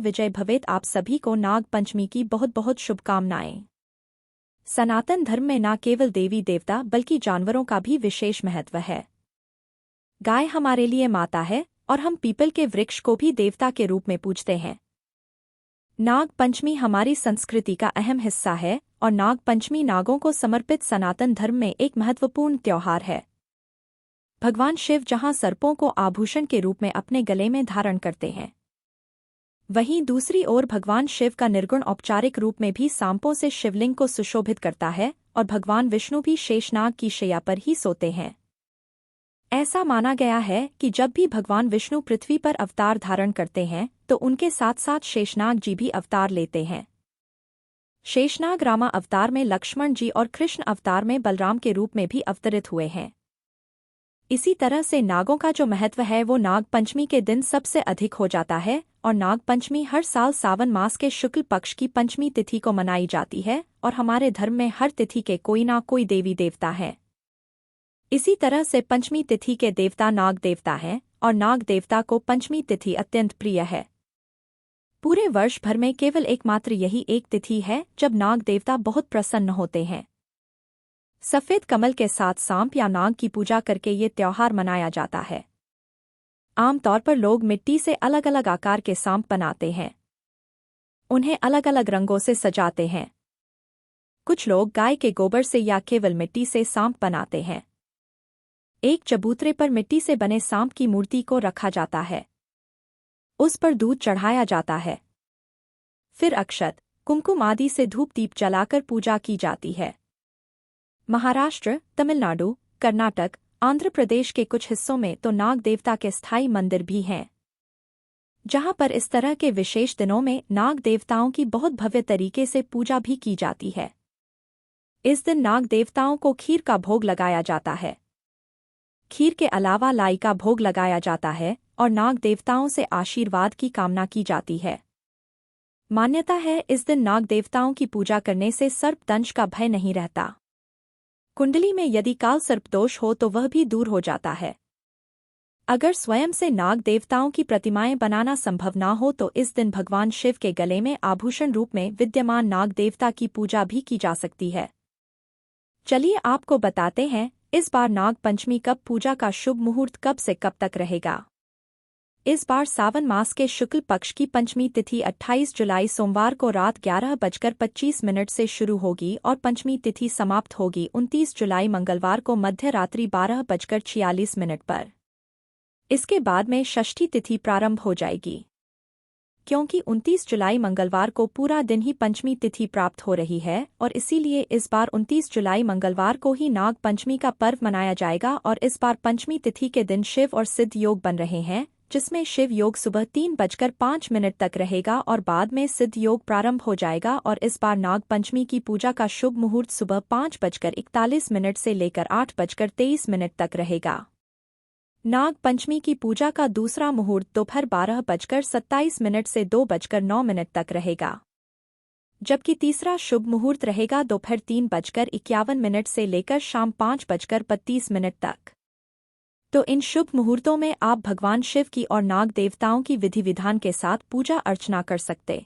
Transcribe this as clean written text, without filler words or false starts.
विजय भवेत। आप सभी को नाग पंचमी की बहुत बहुत शुभकामनाएं। सनातन धर्म में न केवल देवी देवता बल्कि जानवरों का भी विशेष महत्व है। गाय हमारे लिए माता है और हम पीपल के वृक्ष को भी देवता के रूप में पूजते हैं। नाग पंचमी हमारी संस्कृति का अहम हिस्सा है और नाग पंचमी नागों को समर्पित सनातन धर्म में एक महत्वपूर्ण त्योहार है। भगवान शिव जहां सर्पों को आभूषण के रूप में अपने गले में धारण करते हैं, वहीं दूसरी ओर भगवान शिव का निर्गुण औपचारिक रूप में भी सांपों से शिवलिंग को सुशोभित करता है और भगवान विष्णु भी शेषनाग की शैया पर ही सोते हैं। ऐसा माना गया है कि जब भी भगवान विष्णु पृथ्वी पर अवतार धारण करते हैं तो उनके साथ साथ शेषनाग जी भी अवतार लेते हैं। शेषनाग रामा अवतार में लक्ष्मण जी और कृष्ण अवतार में बलराम के रूप में भी अवतरित हुए हैं। इसी तरह से नागों का जो महत्व है वो नाग पंचमी के दिन सबसे अधिक हो जाता है और नाग पंचमी हर साल सावन मास के शुक्ल पक्ष की पंचमी तिथि को मनाई जाती है और हमारे धर्म में हर तिथि के कोई ना कोई देवी देवता है। इसी तरह से पंचमी तिथि के देवता नाग देवता हैं और नाग देवता को पंचमी तिथि अत्यंत प्रिय है। पूरे वर्ष भर में केवल एकमात्र यही एक तिथि है जब नाग देवता बहुत प्रसन्न होते हैं। सफेद कमल के साथ सांप या नाग की पूजा करके ये त्योहार मनाया जाता है। आमतौर पर लोग मिट्टी से अलग अलग आकार के सांप बनाते हैं। उन्हें अलग अलग रंगों से सजाते हैं। कुछ लोग गाय के गोबर से या केवल मिट्टी से सांप बनाते हैं। एक चबूतरे पर मिट्टी से बने सांप की मूर्ति को रखा जाता है। उस पर दूध चढ़ाया जाता है। फिर अक्षत, कुमकुम आदि से धूप दीप जलाकर पूजा की जाती है। महाराष्ट्र, तमिलनाडु, कर्नाटक, आंध्र प्रदेश के कुछ हिस्सों में तो नाग देवता के स्थायी मंदिर भी हैं, जहां पर इस तरह के विशेष दिनों में नाग देवताओं की बहुत भव्य तरीके से पूजा भी की जाती है। इस दिन नाग देवताओं को खीर का भोग लगाया जाता है। खीर के अलावा लाई का भोग लगाया जाता है और नाग देवताओं से आशीर्वाद की कामना की जाती है। मान्यता है इस दिन नाग देवताओं की पूजा करने से सर्पदंश का भय नहीं रहता। कुंडली में यदि काल सर्पदोष हो तो वह भी दूर हो जाता है। अगर स्वयं से नाग देवताओं की प्रतिमाएं बनाना संभव ना हो तो इस दिन भगवान शिव के गले में आभूषण रूप में विद्यमान नाग देवता की पूजा भी की जा सकती है। चलिए आपको बताते हैं इस बार नाग पंचमी कब पूजा का शुभ मुहूर्त कब से कब तक रहेगा। इस बार सावन मास के शुक्ल पक्ष की पंचमी तिथि 28 जुलाई सोमवार को रात 11:25 से शुरू होगी और पंचमी तिथि समाप्त होगी 29 जुलाई मंगलवार को मध्य रात्रि 12:46 पर। इसके बाद में षष्ठी तिथि प्रारंभ हो जाएगी। क्योंकि 29 जुलाई मंगलवार को पूरा दिन ही पंचमी तिथि प्राप्त हो रही है और इसीलिए इस बार 29 जुलाई मंगलवार को ही नाग पंचमी का पर्व मनाया जाएगा और इस बार पंचमी तिथि के दिन शिव और सिद्ध योग बन रहे हैं, जिसमें शिव योग सुबह 3:05 तक रहेगा और बाद में सिद्ध योग प्रारंभ हो जाएगा और इस बार नाग पंचमी की पूजा का शुभ मुहूर्त सुबह 5:41 से लेकर 8:23 तक रहेगा। नाग पंचमी की पूजा का दूसरा मुहूर्त दोपहर 12:27 से 2:09 तक रहेगा, जबकि तीसरा शुभ मुहूर्त रहेगा दोपहर 3:51 से लेकर शाम 5:32 तक। तो इन शुभ मुहूर्तों में आप भगवान शिव की और नाग देवताओं की विधि विधान के साथ पूजा अर्चना कर सकते।